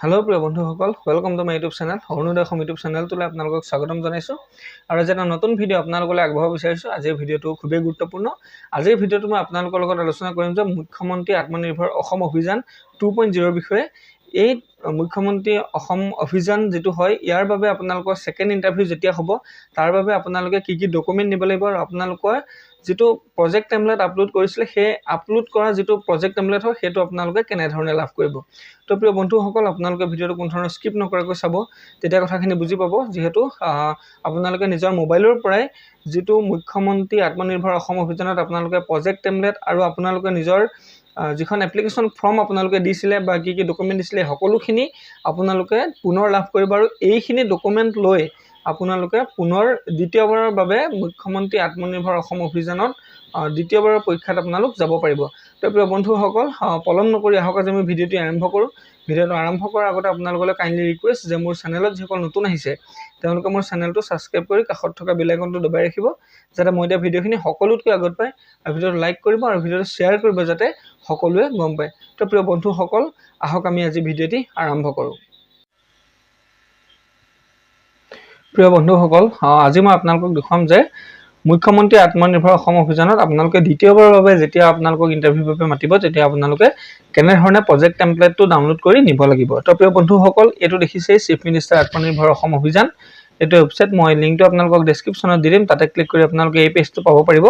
hello प्रिय बंधुসকল welcome to my YouTube channel Arunodoy Asom YouTube চেনেলটোলৈ আপোনালোকক স্বাগতম জনাইছো আৰু এটা নতুন ভিডিও আপোনালোকলৈ আগবঢ়াব বিচাৰিছো আজিৰ ভিডিওটো খুবেই গুৰুত্বপূৰ্ণ আজিৰ ভিডিওটো মই আপোনালোকৰ লগত আলোচনা কৰিম যে মুখ্যমন্ত্ৰী আত্মনিৰ্ভৰ অসম অভিযান 2.0 বিষয়ে এই মুখ্যমন্ত্ৰী অসম অভিযান যেটো হয় ইয়াৰ বাবে আপোনালোকৰ সেকেন্ড ইন্টাৰভিউ যেতিয়া হ'ব তাৰ বাবে আপোনালোকে কি কি ডকুমেন্ট নিব লাগিব আৰু আপোনালোকৰ যেটো প্ৰজেক্ট টেমপ্লেট আপলোড কৰিছিল হে আপলোড কৰা যেটো প্ৰজেক্ট টেমপ্লেট হয় হেতু আপোনালোকে কেনে ধৰণে লাভ কৰিব তো প্ৰিয় বন্ধুসকল আপোনালোকে ভিডিওটো কোন ধৰণৰ স্কিপ নকৰাকৈ চাব তেতিয়া কথাখিনি বুজি পাব যেহেতু আপোনালোকে নিজৰ মোবাইলৰ পৰাই যেটো মুখ্যমন্ত্ৰী আত্মনিৰ্ভৰ অসম অভিযানত আপোনালোকে প্ৰজেক্ট টেমপ্লেট আৰু আপোনালোকে নিজৰ যিখন এপ্লিকেশন ফৰ্ম আপোনালোকে দিছিলে বা কি কি ডকুমেন্ট দিছিলে সকলোখিনি আপোনালোকে পুনৰ লাভ কৰিব আৰু এইখিনি ডকুমেন্ট লৈ আপোনালোকে পুনৰ দ্বিতীয়বাৰৰ বাবে মুখ্যমন্ত্ৰী আত্মনিৰ্ভৰ অসম অভিযানত দ্বিতীয়বাৰৰ পৰীক্ষাত আপোনালোক যাব পাৰিব তো প্ৰিয় বন্ধুসকল পলম নকৰি আহক আজি আমি ভিডিওটো আৰম্ভ কৰো ভিডিওটো আৰম্ভ কৰাৰ আগতে আপোনালোকলৈ কাইন্ডলি ৰিকুৱেষ্ট যে মোৰ চেনেলত যিসকল নতুন আহিছে তেওঁলোকে মোৰ চেনেলটো সাবস্ক্ৰাইব কৰি কাষত থকা বেল আইকনটো দবাই ৰাখিব যাতে মই দিয়া ভিডিওখিনি সকলোতকৈ আগত পায় আৰু ভিডিওটো লাইক কৰিব আৰু ভিডিওটো শ্বেয়াৰ কৰিব যাতে সকলোৱে গম পায় তো প্ৰিয় বন্ধুসকল আহক আমি আজি ভিডিওটি আৰম্ভ কৰো প্ৰিয় বন্ধুসকল আজি মই আপোনালোকক দেখুৱাম যে মুখ্যমন্ত্ৰী আত্মনিৰ্ভৰ অসম অভিযানত আপোনালোকে দ্বিতীয়বাৰৰ বাবে যেতিয়া আপোনালোকক ইন্টাৰভিউ বাবে মাতিব তেতিয়া আপোনালোকে কেনে ধৰণে প্ৰজেক্ট টেমপ্লেটটো ডাউনলোড কৰি নিব লাগিব তো প্ৰিয় বন্ধুসকল এটো দেখিছে চিফ মিনিষ্টাৰ আত্মনিৰ্ভৰ অসম অভিযান এটো ওয়েবসাইট মই লিংকটো আপোনালোকক ডেসক্ৰিপচনত দি দিম তাতে ক্লিক কৰি আপোনালোকে এই পেজটো পাব পাৰিব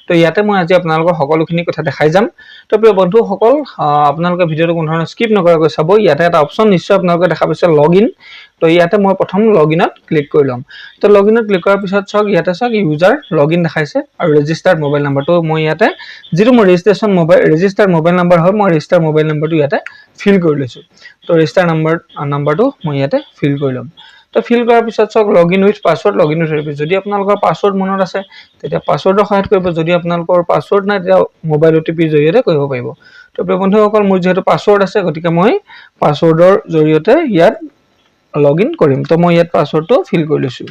তো ইয়াতে মই আজি আপোনালোকক সকলোখিনি কথা দেখাই যাম তো প্ৰিয় বন্ধুসকল আপোনালোকে ভিডিওটো কোন ধৰণৰ স্কিপ নকৰাকৈ চাব ইয়াতে এটা অপচন নিশ্চয় আপোনালোকে দেখা পাইছে লগইন তো ইয়াতে মই প্ৰথম লগইনত ক্লিক কৰি লম তো লগইনত ক্লিক কৰাৰ পিছত চাওক ইয়াতে চাওক ইউজাৰ লগইন দেখাইছে আৰু ৰেজিষ্টাৰ্ড মোবাইল নাম্বাৰটো মই ইয়াতে যেটো মোৰ ৰেজিষ্টাৰ্ড মোবাইল নাম্বাৰ হয় মই ৰেজিষ্টাৰ্ড মোবাইল নাম্বাৰটো ইয়াতে ফিল কৰি লৈছো তো ৰেজিষ্টাৰ নাম্বাৰটো মই ইয়াতে ফিল কৰি লম তো ফিল কৰাৰ পিছত চাওক login with password login with যদি আপোনালোকৰ পাসওয়াৰ্ড মনত আছে তেতিয়া পাসওয়াৰ্ডৰ সহায়ত কৰিব যদি আপোনালোকৰ পাসওয়াৰ্ড নাই তেতিয়া মোবাইল ওটিপি জৰিয়তে কৰিব পাৰিব তো বন্ধুসকল মোৰ যেহেতু পাসওয়াৰ্ড আছে গতিকে মই পাসওয়াৰ্ডৰ জৰিয়তে ইয়াত লগইন কৰিম তো মই ইয়াত পাসওয়াৰ্ডটো ফিল কৰি লৈছো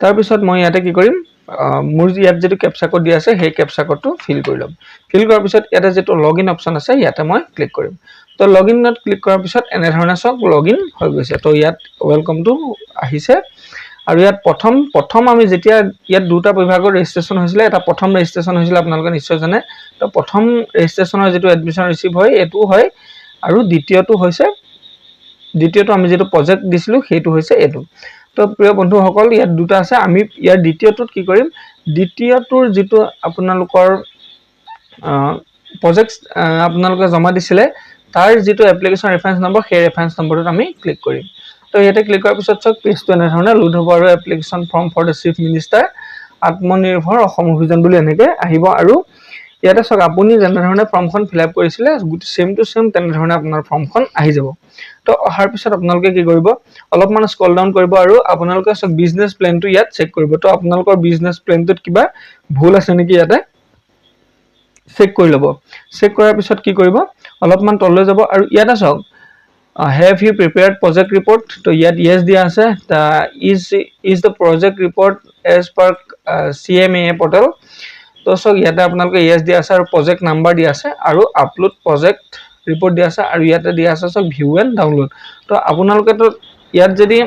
তাৰ পিছত মই ইয়াতে কি কৰিম মোৰ ইয়াত যেটো ক্যাপচা কোড দি আছে সেই ক্যাপচা কোডটো ফিল কৰি লম ফিল কৰাৰ পিছত ইয়াতে যেটো লগইন অপচন আছে ইয়াতে মই ক্লিক কৰিম তো লগইনত ক্লিক কৰাৰ পিছত এনে ধৰণে সব লগইন হৈ গৈছে তো ইয়াত ওয়েলকাম টু আহিছে আৰু ইয়াত প্ৰথম আমি যেতিয়া ইয়াত দুটা বিভাগৰ ৰেজিষ্ট্ৰেচন হৈছিল এটা প্ৰথম ৰেজিষ্ট্ৰেচন হৈছিল আপোনালোকে নিশ্চয় জানে তো প্ৰথম ৰেজিষ্ট্ৰেচনৰ যেটো এডমিশন ৰিসিভ হয় এটো হয় আৰু দ্বিতীয়টো আমি যেটো প্ৰজেক্ট দিছিলো হেতু হৈছে এটো তো প্ৰিয় বন্ধুসকল ইয়াত দুটা আছে আমি ইয়াৰ দ্বিতীয়টোত কি কৰিম দ্বিতীয়টোৰ যেটো আপোনালোকৰ প্ৰজেক্ট আপোনালোকে জমা দিছিলে তাৰ যেটো এপ্লিকেশন ৰেফাৰেন্স নম্বৰ সেই ৰেফাৰেন্স নম্বৰটো আমি ক্লিক কৰিম তো ইয়াতে ক্লিক কৰাৰ পিছত চক পেজটো এনে ধৰণে লোড হ'ব আৰু application form for the chief minister Atmanirbhar Asom অভিযান বুলি এনেকে আহিব আৰু ইয়াতে চক আপুনি যেনে ধৰণে ফৰ্মখন ফিলআপ কৰিছিলে সেম টু সেম তেনে ধৰণে আপোনাৰ ফৰ্মখন আহি যাব তো অহাৰ পিছত আপোনালোকে কি কৰিব অলপমান স্ক্ৰল ডাউন কৰিব আৰু আপোনালোকে চক বিজনেস প্ল্যানটো ইয়াত চেক কৰিব তো আপোনালোকৰ বিজনেস প্ল্যানটোত কিবা ভুল আছে নেকি ইয়াতে চেক কৰি লব চেক কৰাৰ পিছত কি কৰিব অলপমান তললৈ যাব আৰু ইয়াতে চক have you prepared project report তো ইয়াত yes দিয়া আছে is the project report as per CMA portal তো সক ইয়াতে আপোনালোকে yes দিয়া আছে আৰু project number দিয়া আছে আৰু upload project report দিয়া আছে আৰু ইয়াতে দিয়া আছে সক view and download তো আপোনালোকে তো ইয়াত যদি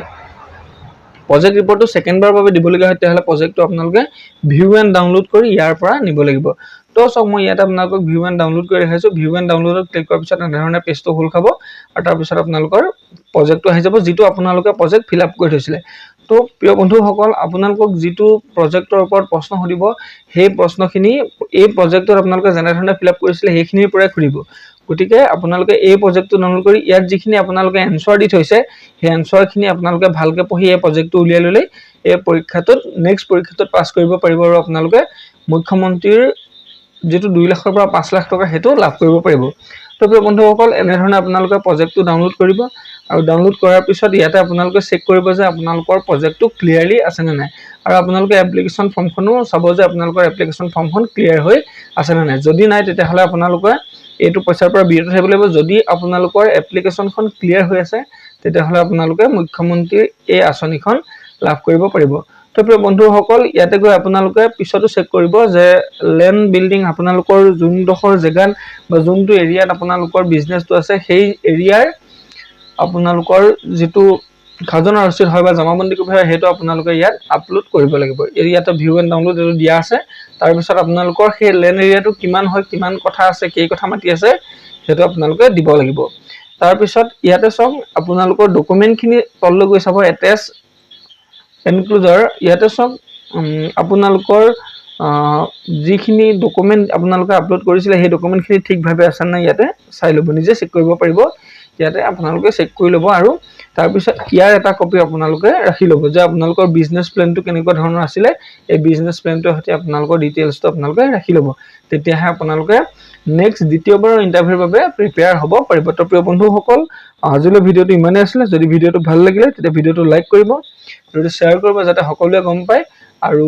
project report to second বাৰ বাবে দিব লগা হয় তেহলে project to আপোনালোকে view and download কৰি ইয়াৰ পৰা নিব লাগিব তো সক মই ইয়াতে আপোনালোকক view and download কৰি দেখাইছো view and download ক্লিক কৰাৰ পিছত এনে ধৰণে পেজটো খোল খাব আৰু তাৰ পিছত আপোনালোকৰ প্ৰজেক্টটো আহি যাব যেটো আপোনালোকে প্ৰজেক্ট ফিল আপ কৰি থৈছিলে তো প্ৰিয় বন্ধুসকল আপোনালোকক যেটো প্ৰজেক্টৰ ওপৰত প্ৰশ্ন হৰিব সেই প্ৰশ্নখিনি এই প্ৰজেক্টৰ আপোনালোকে যেনে ধৰণে ফিল আপ কৰিছিলে সেইখিনিৰ পৰাই খুৰিব গতিকে আপোনালোকে এই প্ৰজেক্টটো ডাউনলোড কৰি ইয়াত যিখিনি আপোনালোকে এনসাৰ দি থৈছে সেই এনসাৰখিনি আপোনালোকে ভালকে পঢ়ি এই প্ৰজেক্টটো উলিয়াই ললে এই পৰীক্ষাটোত নেক্সট পৰীক্ষাটোত পাস কৰিব পাৰিব আৰু আপোনালোকে মুখ্যমন্ত্ৰীৰ যেটো 2 লাখৰ পৰা 5 লাখ টকা হেতু লাভ কৰিব পাৰিব তো প্ৰিয় বন্ধুসকল এনে ধৰণে আপোনালোকে প্ৰজেক্টটো ডাউনলোড কৰিব আৰু ডাউনলোড কৰাৰ পিছত ইয়াতে আপোনালোকে চেক কৰিব যে আপোনালোকৰ প্ৰজেক্টটো ক্লিয়াৰলি আছে নে নাই আৰু আপোনালোকে এপ্লিকেশন ফৰ্মখনো চাব যে আপোনালোকৰ এপ্লিকেশন ফৰ্মখন ক্লিয়াৰ হৈ আছে নে নাই যদি নাই তেতিয়া হলে আপোনালোকে এটো পইচাৰ পৰা বিৰত থাকিব লাগিব যদি আপোনালোকৰ এপ্লিকেশনখন ক্লিয়াৰ হৈ আছে তেতিয়া হলে আপোনালোকে মুখ্যমন্ত্ৰীৰ এই আঁচনিখন লাভ কৰিব পাৰিব তো প্ৰিয় বন্ধুসকল ইয়াতে গৈ আপোনালোকে পিছতো চেক কৰিব যে লেণ্ড বিল্ডিং আপোনালোকৰ যোনডোখৰ জেগাত বা যোনটো এৰিয়াত আপোনালোকৰ বিজনেছটো আছে সেই এৰিয়াৰ আপোনালোকৰ যিটো খাজনা ৰচিদ হয় বা জমাবন্দী কপি হয় সেইটো আপোনালোকে ইয়াত আপলোড কৰিব লাগিব এৰিয়াটো ভিউ এণ্ড ডাউনলোড এইটো দিয়া আছে তাৰ পিছত আপোনালোকৰ সেই লেণ্ড এৰিয়াটো কিমান হয় কিমান কথা আছে কেই কথা মাটি আছে সেইটো আপোনালোকে দিব লাগিব তাৰ পিছত ইয়াতে চাওক আপোনালোকৰ ডকুমেণ্টখিনি তললৈ গৈ চাব এটেচ এনক্লোজাৰ ইয়াতে চাওক আপোনালোকৰ যিখিনি ডকুমেণ্ট আপোনালোকে আপলোড কৰিছিলে সেই ডকুমেণ্টখিনি ঠিকভাৱে আছে নাই ইয়াতে চাই ল'ব নিজে চেক কৰিব পাৰিব ইয়াতে আপোনালোকে চেক কৰি ল'ব আৰু তাৰ পিছত ইয়াৰ এটা কপি আপোনালোকে ৰাখি ল'ব যে আপোনালোকৰ বিজনেছ প্লেনটো কেনেকুৱা ধৰণৰ আছিলে এই বিজনেছ প্লেনটোৰ সৈতে আপোনালোকৰ ডিটেইলছটো আপোনালোকে ৰাখি ল'ব তেতিয়াহে আপোনালোকে নেক্সট দ্বিতীয়বাৰৰ ইণ্টাৰভিউৰ বাবে প্ৰিপেয়াৰ হ'ব পাৰিব তো প্ৰিয় বন্ধুসকল আজিলৈ ভিডিঅ'টো ইমানেই আছিলে যদি ভিডিঅ'টো ভাল লাগিলে তেতিয়া ভিডিঅ'টো লাইক কৰিব ভিডিঅ'টো শ্বেয়াৰ কৰিব যাতে সকলোৱে গম পায় আৰু